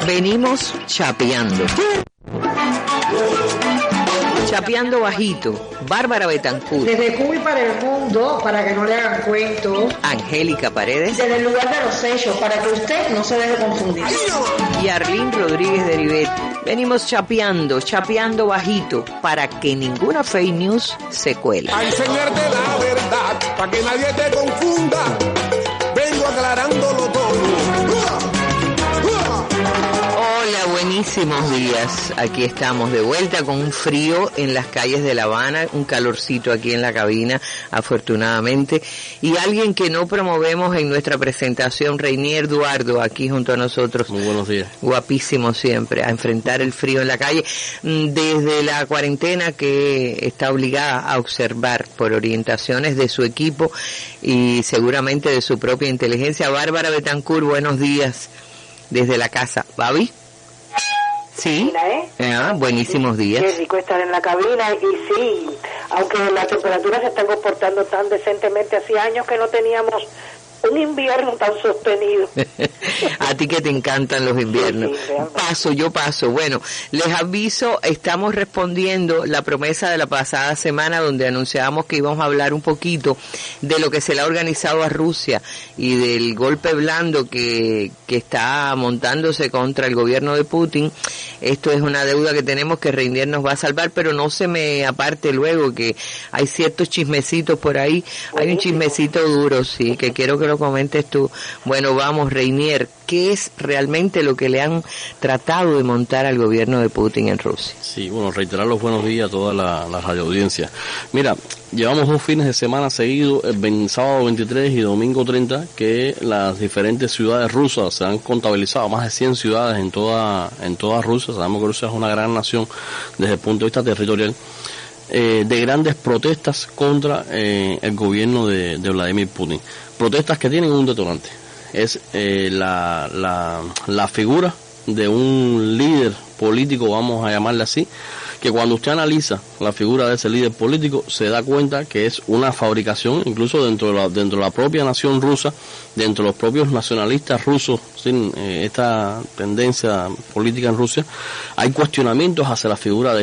Venimos chapeando. Chapeando bajito. Bárbara Betancourt. Desde Cuba y para el mundo, para que no le hagan cuentos. Angélica Paredes. Desde el lugar de los hechos, para que usted no se deje confundir. Y Arlín Rodríguez de Rivet. Venimos chapeando bajito, para que ninguna fake news se cuele. A enseñarte la verdad, para que nadie te confunda. Vengo aclarándolo todo. Hola, buenísimos días. Aquí estamos de vuelta con un frío en las calles de La Habana, un calorcito aquí en la cabina, afortunadamente. Y alguien que no promovemos en nuestra presentación, Reinier Eduardo, aquí junto a nosotros. Muy buenos días. Guapísimo siempre, a enfrentar el frío en la calle. Desde la cuarentena que está obligada a observar por orientaciones de su equipo y seguramente de su propia inteligencia. Bárbara Betancourt, buenos días desde la casa. ¿Babi? Sí, buenísimos días. Qué rico estar en la cabina y sí, aunque las temperaturas se están comportando tan decentemente, hace años que no teníamos un invierno tan sostenido. A ti que te encantan los inviernos. Sí, yo paso. Bueno, les aviso, estamos respondiendo la promesa de la pasada semana donde anunciábamos que íbamos a hablar un poquito de lo que se le ha organizado a Rusia y del golpe blando que está montándose contra el gobierno de Putin. Esto es una deuda que tenemos que Reinier nos va a salvar, pero no se me aparte luego que hay ciertos chismecitos por ahí. Hay un chismecito duro, sí, que quiero que lo comentes tú. Bueno, vamos, Reinier, ¿qué es realmente lo que le han tratado de montar al gobierno de Putin en Rusia? Sí, bueno, reiterar los buenos días a toda la radioaudiencia. Mira, llevamos 2 fines de semana seguidos, el sábado 23 y domingo 30, que las diferentes ciudades rusas se han contabilizado, más de 100 ciudades en toda Rusia. Sabemos que Rusia es una gran nación desde el punto de vista territorial, de grandes protestas contra el gobierno de Vladimir Putin. Protestas que tienen un detonante. Es la figura de un líder político, vamos a llamarle así, que cuando usted analiza la figura de ese líder político se da cuenta que es una fabricación, incluso dentro de la propia nación rusa, dentro de los propios nacionalistas rusos, sin esta tendencia política en Rusia, hay cuestionamientos hacia la figura de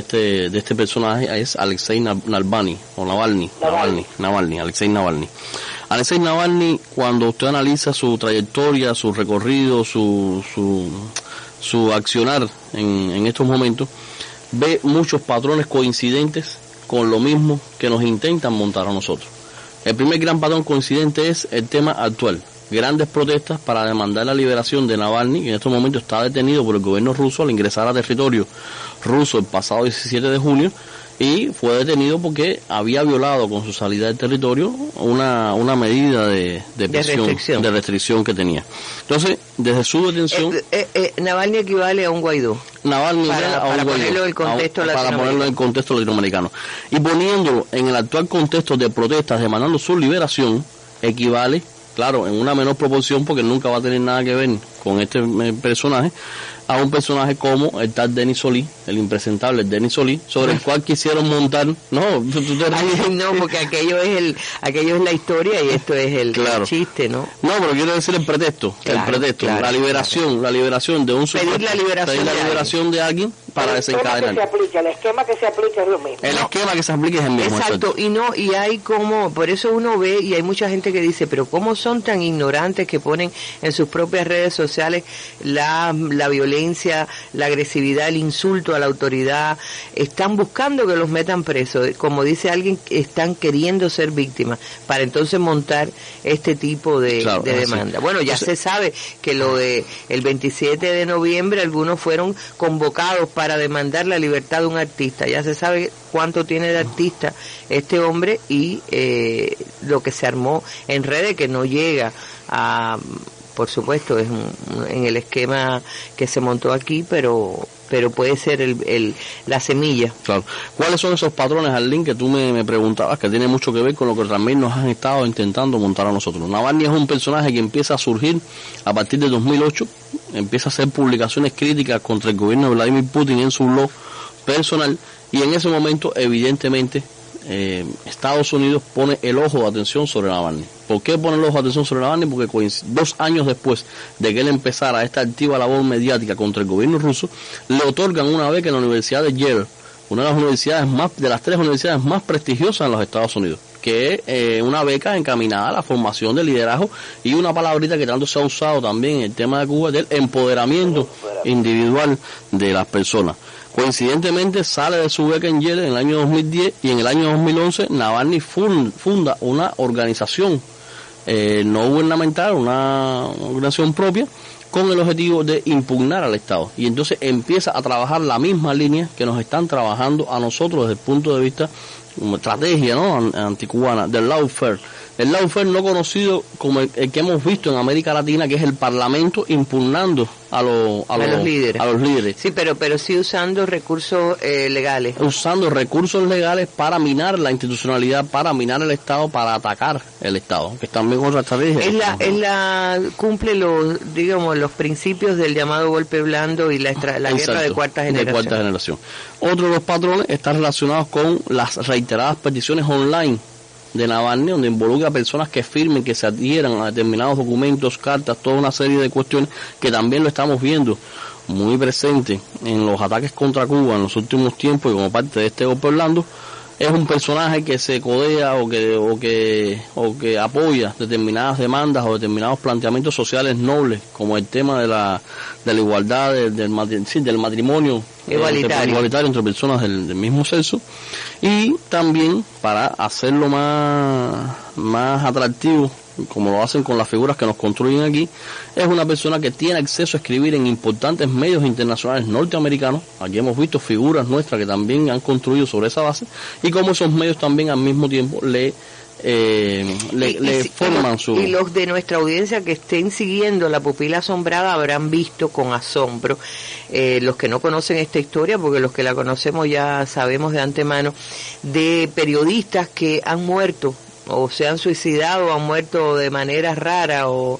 este personaje, es Alexei Navalny, Alexei Navalny. Alexei Navalny, cuando usted analiza su trayectoria, su recorrido, su accionar en estos momentos, ve muchos patrones coincidentes con lo mismo que nos intentan montar a nosotros. El primer gran patrón coincidente es el tema actual. Grandes protestas para demandar la liberación de Navalny, que en estos momentos está detenido por el gobierno ruso al ingresar a territorio ruso el pasado 17 de junio, y fue detenido porque había violado con su salida del territorio una medida de restricción que tenía. Entonces, desde su detención... Navalny equivale a un Guaidó. Navalny para ponerlo en el contexto latinoamericano. Y poniéndolo en el actual contexto de protestas demandando su liberación, equivale, claro, en una menor proporción, porque nunca va a tener nada que ver con este personaje, a un personaje como el tal Denis Solís, el impresentable Denis Solís, sobre el cual quisieron montar, no, porque aquello es la historia y esto es el chiste, ¿no? No, pero quiero decir el pretexto, la liberación de un sujeto, pedir la liberación de alguien para desencadenar. El esquema que se aplica es lo mismo. El esquema que se aplica es el mismo. Exacto, y hay como, por eso uno ve, y hay mucha gente que dice, pero ¿cómo son tan ignorantes que ponen en sus propias redes sociales la violencia, la agresividad, el insulto a la autoridad? Están buscando que los metan presos, como dice alguien, están queriendo ser víctimas para entonces montar este tipo de demanda. Bueno, ya se sabe que lo de el 27 de noviembre algunos fueron convocados para demandar la libertad de un artista. Ya se sabe cuánto tiene de artista este hombre y lo que se armó en redes, que no llega a... Por supuesto, es en el esquema que se montó aquí, pero puede ser la semilla. Claro. ¿Cuáles son esos patrones, Arlín, que tú me preguntabas, que tiene mucho que ver con lo que también nos han estado intentando montar a nosotros? Navalny es un personaje que empieza a surgir a partir de 2008, empieza a hacer publicaciones críticas contra el gobierno de Vladimir Putin en su blog personal, y en ese momento, evidentemente, Estados Unidos pone el ojo de atención sobre Navalny. ¿Por qué pone el ojo de atención sobre Navalny? Porque 2 años después de que él empezara esta activa labor mediática contra el gobierno ruso, le otorgan una beca en la Universidad de Yale, una de las universidades de las 3 universidades más prestigiosas en los Estados Unidos, que es una beca encaminada a la formación de liderazgo y una palabrita que tanto se ha usado también en el tema de Cuba, del empoderamiento individual de las personas. Coincidentemente sale de su beca en Yale en el año 2010 y en el año 2011 Navalny funda una organización no gubernamental, una organización propia, con el objetivo de impugnar al Estado. Y entonces empieza a trabajar la misma línea que nos están trabajando a nosotros desde el punto de vista como estrategia, ¿no?, anticubana, del lawfare. El lawfare no conocido como el que hemos visto en América Latina, que es el Parlamento impugnando a los líderes. Sí, pero sí usando recursos legales. Usando recursos legales para minar la institucionalidad, para minar el Estado, para atacar el Estado, que es también otra estrategia. Cumple los principios del llamado golpe blando y la guerra de cuarta generación. Otro de los patrones está relacionado con las reiteradas peticiones online de Navalny, donde involucra a personas que firmen, que se adhieran a determinados documentos, cartas, toda una serie de cuestiones que también lo estamos viendo muy presente en los ataques contra Cuba en los últimos tiempos y como parte de este golpe blando. Es un personaje que se codea o que apoya determinadas demandas o determinados planteamientos sociales nobles, como el tema de la igualdad del matrimonio igualitario entre personas del mismo sexo, y también para hacerlo más atractivo, como lo hacen con las figuras que nos construyen aquí, es una persona que tiene acceso a escribir en importantes medios internacionales norteamericanos. Aquí hemos visto figuras nuestras que también han construido sobre esa base, y como esos medios también al mismo tiempo le forman su... Y los de nuestra audiencia que estén siguiendo La Pupila Asombrada habrán visto con asombro, los que no conocen esta historia, porque los que la conocemos ya sabemos de antemano, de periodistas que han muerto o se han suicidado o han muerto de manera rara o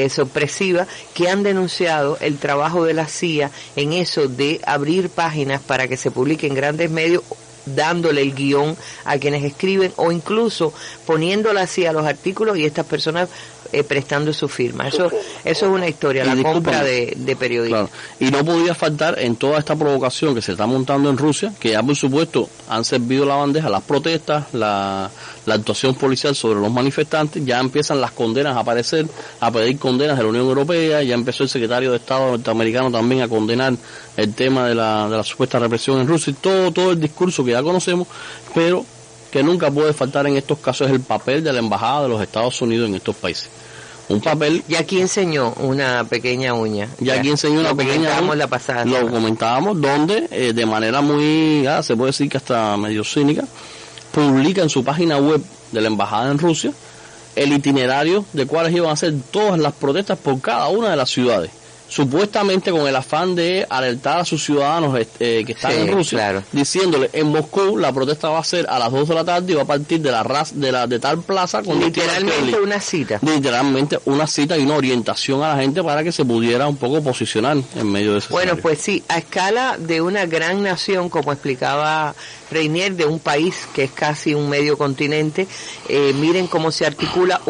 sorpresiva, que han denunciado el trabajo de la CIA en eso de abrir páginas para que se publiquen grandes medios, dándole el guión a quienes escriben o incluso poniéndole así a los artículos y estas personas prestando su firma. Eso es una historia, la compra de periodistas. Claro. Y no podía faltar en toda esta provocación que se está montando en Rusia, que ya por supuesto han servido la bandeja, las protestas, la actuación policial sobre los manifestantes, ya empiezan las condenas a aparecer, a pedir condenas de la Unión Europea, ya empezó el secretario de Estado norteamericano también a condenar el tema de la supuesta represión en Rusia, y todo el discurso que ya conocemos, pero que nunca puede faltar en estos casos es el papel de la Embajada de los Estados Unidos en estos países. Un papel... Y aquí enseñó una pequeña uña. Y aquí enseñó una pequeña uña. La pasada lo comentábamos, donde de manera muy, se puede decir que hasta medio cínica, publica en su página web de la Embajada en Rusia el itinerario de cuáles iban a ser todas las protestas por cada una de las ciudades, supuestamente con el afán de alertar a sus ciudadanos que están en Rusia, claro, diciéndole: en Moscú la protesta va a ser a las 2 de la tarde y va a partir de tal plaza, con literalmente una cita. Literalmente una cita y una orientación a la gente para que se pudiera un poco posicionar en medio de ese escenario. Pues sí, a escala de una gran nación, como explicaba Reinier, de un país que es casi un medio continente, miren cómo se articula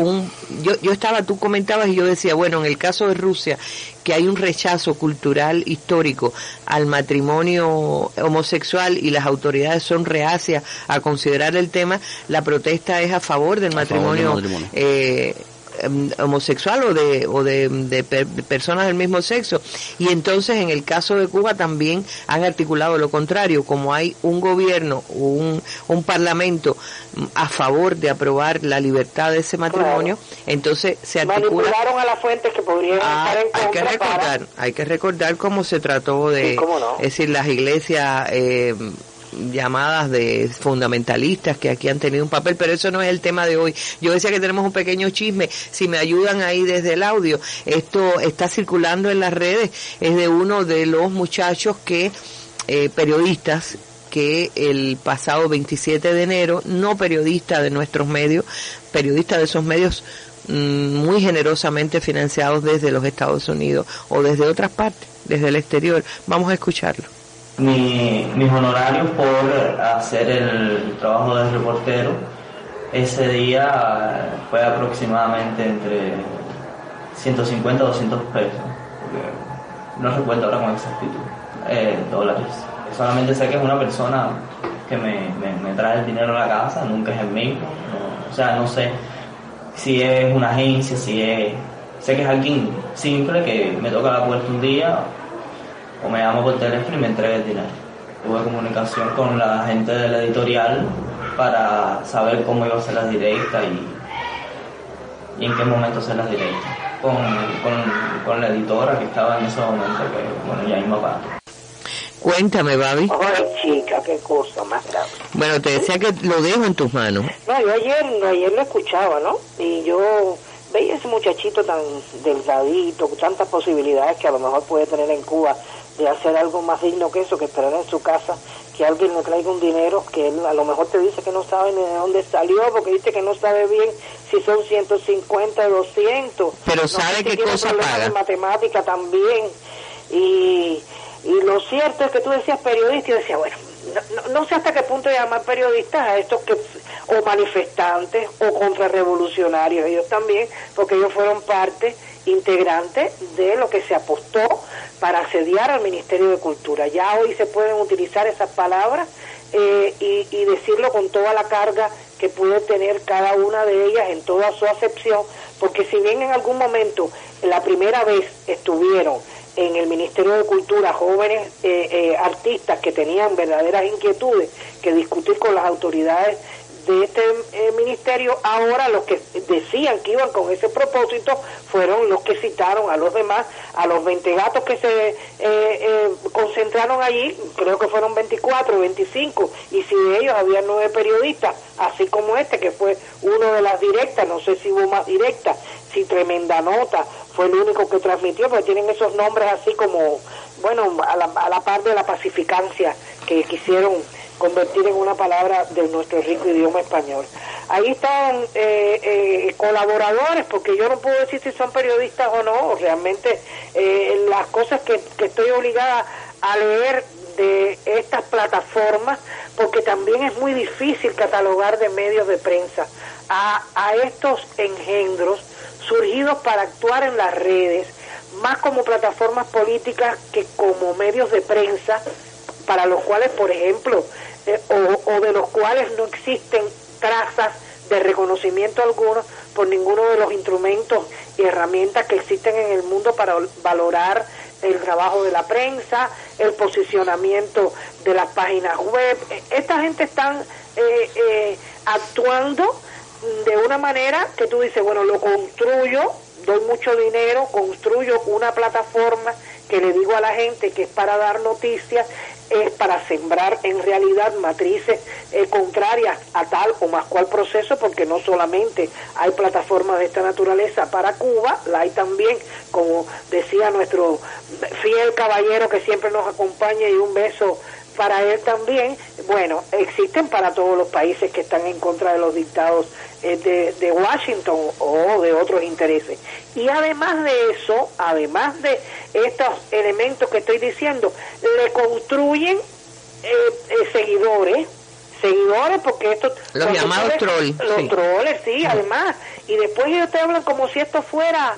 tú comentabas y yo decía, bueno, en el caso de Rusia, que hay un rechazo cultural histórico al matrimonio homosexual y las autoridades son reacias a considerar el tema, la protesta es a favor del matrimonio. Homosexual o de personas del mismo sexo. Y entonces en el caso de Cuba también han articulado lo contrario, como hay un gobierno, un parlamento a favor de aprobar la libertad de ese matrimonio, claro, entonces se articula. Manipularon a las fuentes que podrían estar en contra. Hay que recordar cómo se trató de, no, es decir, las iglesias llamadas de fundamentalistas que aquí han tenido un papel, pero eso no es el tema de hoy. Yo decía que tenemos un pequeño chisme, si me ayudan ahí desde el audio, esto está circulando en las redes, es de uno de los muchachos periodistas que el pasado 27 de enero, no periodista de nuestros medios, periodista de esos medios muy generosamente financiados desde los Estados Unidos o desde otras partes, desde el exterior. Vamos a escucharlo. mis honorarios por hacer el trabajo de reportero ese día fue aproximadamente entre 150 a 200 pesos, porque no recuerdo ahora con exactitud, dólares. Solamente sé que es una persona que me trae el dinero a la casa, nunca es el mismo, no, o sea, no sé si es una agencia, sé que es alguien simple que me toca la puerta un día o me llama por teléfono y me entrega el dinero. Tuve comunicación con la gente de la editorial para saber cómo iba a ser las directas y en qué momento hacer las directas. Con la editora que estaba en ese momento, que bueno, ya mi papá. Cuéntame, Babi. Ay, chica, qué cosa más grave. Bueno, te decía que lo dejo en tus manos. No, yo ayer lo escuchaba, ¿no? Y yo veía ese muchachito tan delgadito, con tantas posibilidades que a lo mejor puede tener en Cuba de hacer algo más digno que eso, que esperar en su casa que alguien le traiga un dinero que él a lo mejor te dice que no sabe ni de dónde salió, porque dice que no sabe bien si son 150 o 200. Pero sabe qué cosa paga. De matemática también. Y lo cierto es que tú decías periodista y decía, bueno, no sé hasta qué punto llamar periodistas a estos que o manifestantes o contrarrevolucionarios, ellos también, porque ellos fueron parte integrante de lo que se apostó para asediar al Ministerio de Cultura. Ya hoy se pueden utilizar esas palabras y decirlo con toda la carga que puede tener cada una de ellas en toda su acepción, porque si bien en algún momento, la primera vez estuvieron en el Ministerio de Cultura jóvenes artistas que tenían verdaderas inquietudes que discutir con las autoridades de este ministerio, ahora los que decían que iban con ese propósito fueron los que citaron a los demás, a los 20 gatos que se concentraron allí, creo que fueron 24, 25, y si de ellos había 9 periodistas, así como este que fue uno de las directas, no sé si hubo más directas, si Tremenda Nota fue el único que transmitió, porque tienen esos nombres así como, bueno, a la par de la pacificancia que quisieron convertir en una palabra de nuestro rico idioma español. Ahí están colaboradores, porque yo no puedo decir si son periodistas o no, realmente las cosas que estoy obligada a leer de estas plataformas, porque también es muy difícil catalogar de medios de prensa a estos engendros surgidos para actuar en las redes, más como plataformas políticas que como medios de prensa, para los cuales, por ejemplo, o de los cuales no existen trazas de reconocimiento alguno por ninguno de los instrumentos y herramientas que existen en el mundo para valorar el trabajo de la prensa, el posicionamiento de las páginas web. Esta gente están actuando de una manera que tú dices, bueno, lo construyo, doy mucho dinero, construyo una plataforma que le digo a la gente que es para dar noticias, es para sembrar en realidad matrices contrarias a tal o más cual proceso, porque no solamente hay plataformas de esta naturaleza para Cuba, la hay también, como decía nuestro fiel caballero que siempre nos acompaña, y un beso para él también. Bueno, existen para todos los países que están en contra de los dictados de Washington o de otros intereses. Y además de eso, además de estos elementos que estoy diciendo, le construyen seguidores porque estos los llamados trolls, los trolls, sí, además, y después ellos te hablan como si esto fuera,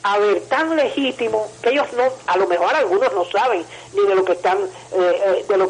a ver, tan legítimo que ellos no, a lo mejor algunos no saben ni de lo que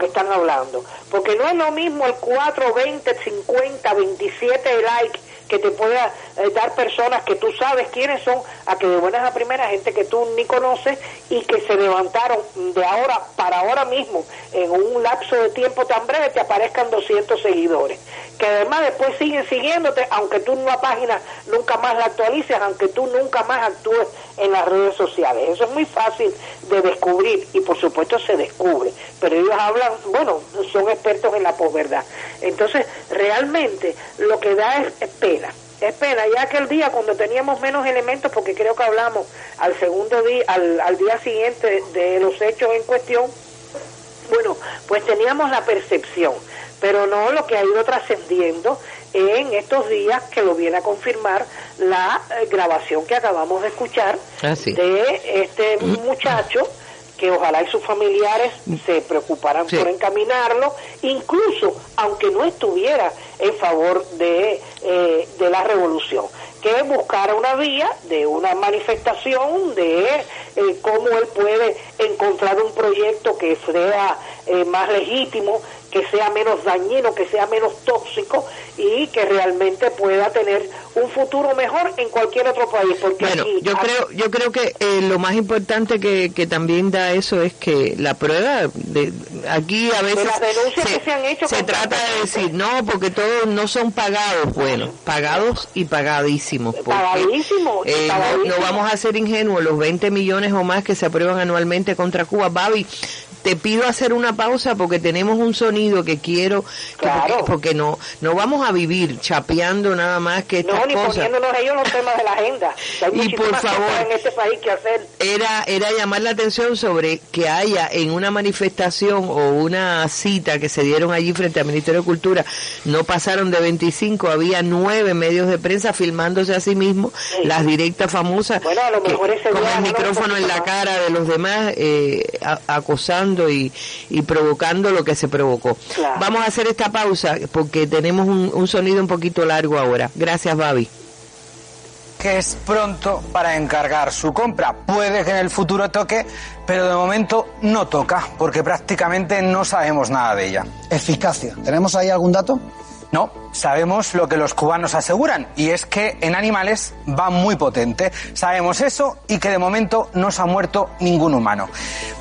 están hablando, porque no es lo mismo el 4, 20, 50, 27 like que te pueda dar personas que tú sabes quiénes son, a que de buenas a primeras, gente que tú ni conoces y que se levantaron de ahora para ahora mismo, en un lapso de tiempo tan breve, te aparezcan 200 seguidores, que además después siguen siguiéndote, aunque tú una página nunca más la actualices, aunque tú nunca más actúes en las redes sociales. Eso es muy fácil de descubrir, y por supuesto se descubre, pero ellos hablan, bueno, son expertos en la posverdad. Entonces, realmente, lo que da es pena, ya que el día cuando teníamos menos elementos, porque creo que hablamos al segundo día, al día siguiente de los hechos en cuestión, bueno, pues teníamos la percepción, pero no lo que ha ido trascendiendo en estos días, que lo viene a confirmar la grabación que acabamos de escuchar de este muchacho que ojalá y sus familiares se preocuparan por encaminarlo, incluso aunque no estuviera en favor de la revolución, que buscara una vía de una manifestación de cómo él puede encontrar un proyecto que sea más legítimo, que sea menos dañino, que sea menos tóxico y que realmente pueda tener un futuro mejor en cualquier otro país. Porque bueno, yo creo que lo más importante que también da eso es que la prueba de aquí a veces de las denuncias que se han hecho se trata de decir no, porque todos no son pagados, bueno, pagados y pagadísimos, pagadísimos. No vamos a ser ingenuos, los 20 millones o más que se aprueban anualmente contra Cuba. Babi, te pido hacer una pausa porque tenemos un sonido que quiero, porque no vamos a vivir chapeando nada más que estas ni cosas. Poniéndonos ellos los temas de la agenda. Y por favor, en este país que hacer. Era llamar la atención sobre que haya en una manifestación o una cita que se dieron allí frente al Ministerio de Cultura, no pasaron de 25, había 9 medios de prensa filmándose a sí mismos, las directas famosas, bueno, a lo mejor ese con día, el micrófono en la cara de los demás, acosando y provocando lo que se provocó. Claro. Vamos a hacer esta pausa porque tenemos un sonido un poquito largo ahora. Gracias, Babi. Que es pronto para encargar su compra. Puede que en el futuro toque, pero de momento no toca, porque prácticamente no sabemos nada de ella. Eficacia. ¿Tenemos ahí algún dato? No, sabemos lo que los cubanos aseguran, y es que en animales va muy potente. Sabemos eso y que de momento no se ha muerto ningún humano.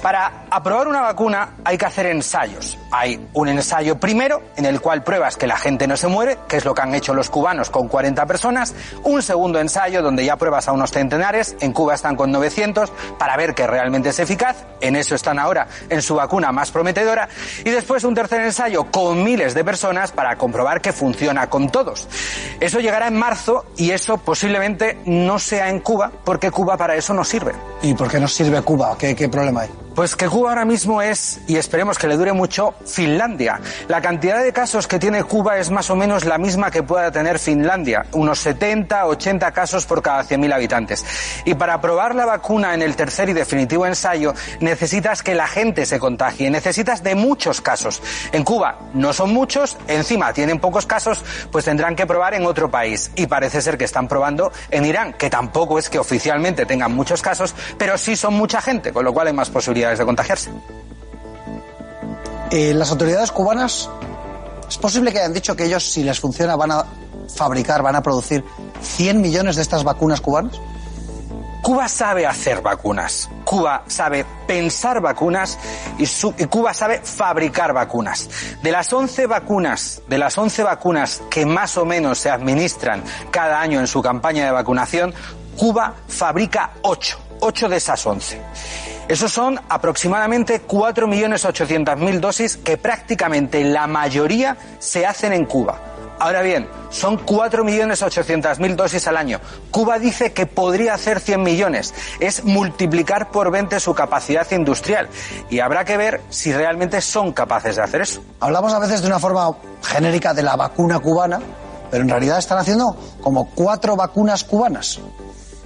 Para aprobar una vacuna hay que hacer ensayos. Hay un ensayo primero en el cual pruebas que la gente no se muere, que es lo que han hecho los cubanos con 40 personas. Un segundo ensayo donde ya pruebas a unos centenares, en Cuba están con 900, para ver que realmente es eficaz. En eso están ahora en su vacuna más prometedora. Y después un tercer ensayo con miles de personas para comprobar que funciona con todos. Eso llegará en marzo y eso posiblemente no sea en Cuba, porque Cuba para eso no sirve. ¿Y por qué no sirve Cuba? ¿Qué problema hay? Pues que Cuba ahora mismo es, y esperemos que le dure mucho, Finlandia. La cantidad de casos que tiene Cuba es más o menos la misma que pueda tener Finlandia, unos 70, 80 casos por cada 100.000 habitantes. Y para probar la vacuna en el tercer y definitivo ensayo, necesitas que la gente se contagie, necesitas de muchos casos. En Cuba no son muchos, encima tienen pocos casos, pues tendrán que probar en otro país. Y parece ser que están probando en Irán, que tampoco es que oficialmente tengan muchos casos, pero sí son mucha gente, con lo cual hay más posibilidades de contagiarse. Las autoridades cubanas, ¿es posible que hayan dicho que ellos, si les funciona, van a fabricar, van a producir 100 millones de estas vacunas cubanas? Cuba sabe hacer vacunas, Cuba sabe pensar vacunas y Cuba sabe fabricar vacunas. De las 11 vacunas que más o menos se administran cada año en su campaña de vacunación, Cuba fabrica 8 de esas 11. Esos son aproximadamente 4.800.000 dosis que prácticamente la mayoría se hacen en Cuba. Ahora bien, son 4.800.000 dosis al año. Cuba dice que podría hacer 100 millones. Es multiplicar por 20 su capacidad industrial. Y habrá que ver si realmente son capaces de hacer eso. Hablamos a veces de una forma genérica de la vacuna cubana, pero en realidad están haciendo como 4 vacunas cubanas.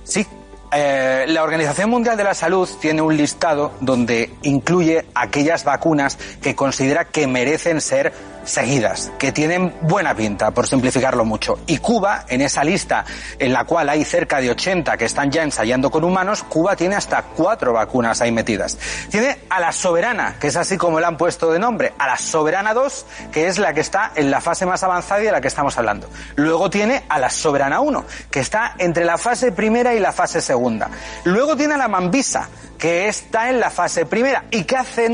Sí. La Organización Mundial de la Salud tiene un listado donde incluye aquellas vacunas que considera que merecen ser seguidas, que tienen buena pinta, por simplificarlo mucho. Y Cuba, en esa lista, en la cual hay cerca de 80 que están ya ensayando con humanos, Cuba tiene hasta 4 vacunas ahí metidas. Tiene a la Soberana, que es así como le han puesto de nombre, a la Soberana 2, que es la que está en la fase más avanzada y de la que estamos hablando. Luego tiene a la Soberana 1, que está entre la fase primera y la fase segunda. Luego tiene a la Mambisa, que está en la fase primera y que hace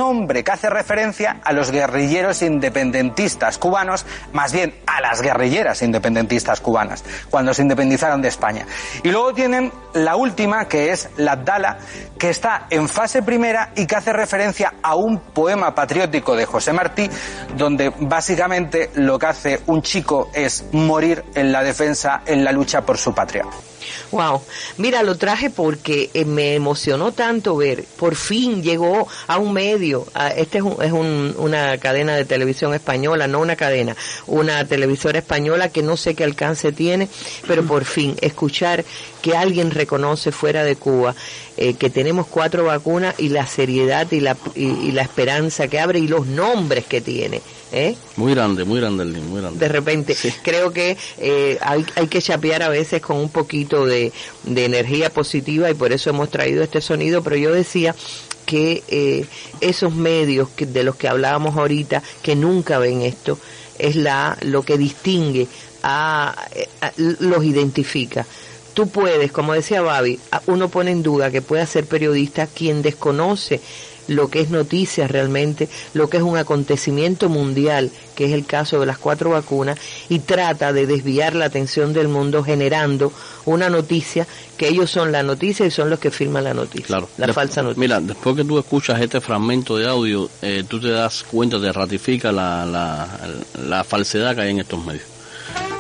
referencia a los guerrilleros independentistas cubanos, más bien a las guerrilleras independentistas cubanas, cuando se independizaron de España. Y luego tienen la última, que es la Abdala, que está en fase primera y que hace referencia a un poema patriótico de José Martí, donde básicamente lo que hace un chico es morir en la defensa, en la lucha por su patria. Wow, mira, lo traje porque me emocionó tanto ver, por fin llegó a un medio, una cadena de televisión española, no una cadena, una televisora española que no sé qué alcance tiene, pero por fin escuchar que alguien reconoce fuera de Cuba que tenemos 4 vacunas y la seriedad y la esperanza que abre y los nombres que tiene. Muy grande, muy grande, muy grande. De repente, sí. Creo que hay que chapear a veces con un poquito de energía positiva y por eso hemos traído este sonido, pero yo decía que esos medios de los que hablábamos ahorita, que nunca ven esto, es lo que distingue, los identifica. Tú puedes, como decía Babi, uno pone en duda que pueda ser periodista quien desconoce lo que es noticia realmente, lo que es un acontecimiento mundial, que es el caso de las 4 vacunas, y trata de desviar la atención del mundo generando una noticia, que ellos son la noticia y son los que firman la noticia, claro. La falsa noticia. Mira, después que tú escuchas este fragmento de audio, tú te das cuenta, te ratifica la falsedad que hay en estos medios.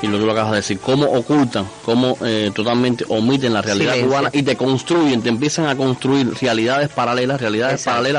Y lo que tú acabas de decir, cómo ocultan, cómo totalmente omiten la realidad cubana y te construyen, te empiezan a construir realidades paralelas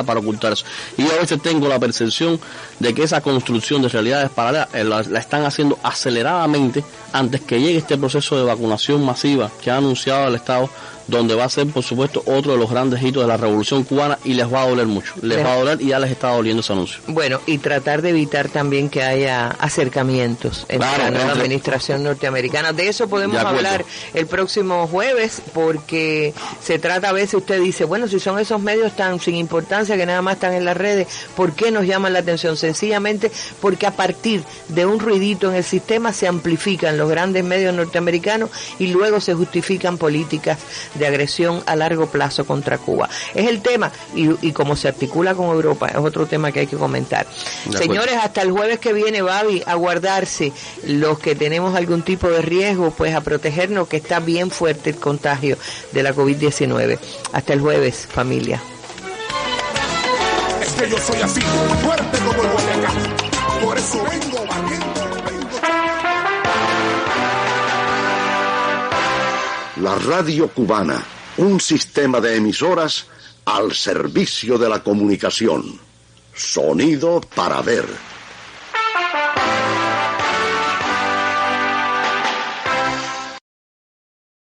para ocultar eso. Y yo a veces tengo la percepción de que esa construcción de realidades paralelas la están haciendo aceleradamente antes que llegue este proceso de vacunación masiva que ha anunciado el Estado, donde va a ser, por supuesto, otro de los grandes hitos de la Revolución Cubana y les va a doler mucho. Les va a doler y ya les está doliendo ese anuncio. Bueno, y tratar de evitar también que haya acercamientos entre la nueva administración norteamericana. De eso podemos hablar el próximo jueves, porque se trata, a veces usted dice, bueno, si son esos medios tan sin importancia que nada más están en las redes, ¿por qué nos llaman la atención? Sencillamente porque a partir de un ruidito en el sistema se amplifican los grandes medios norteamericanos y luego se justifican políticas de agresión a largo plazo contra Cuba. Es el tema, y como se articula con Europa, es otro tema que hay que comentar. Señores, hasta el jueves que viene, Babi, a guardarse los que tenemos algún tipo de riesgo, pues a protegernos, que está bien fuerte el contagio de la COVID-19. Hasta el jueves, familia. Es que yo soy así, fuerte como el Guayacán, por eso vengo valiendo. La radio cubana, un sistema de emisoras al servicio de la comunicación. Sonido para ver.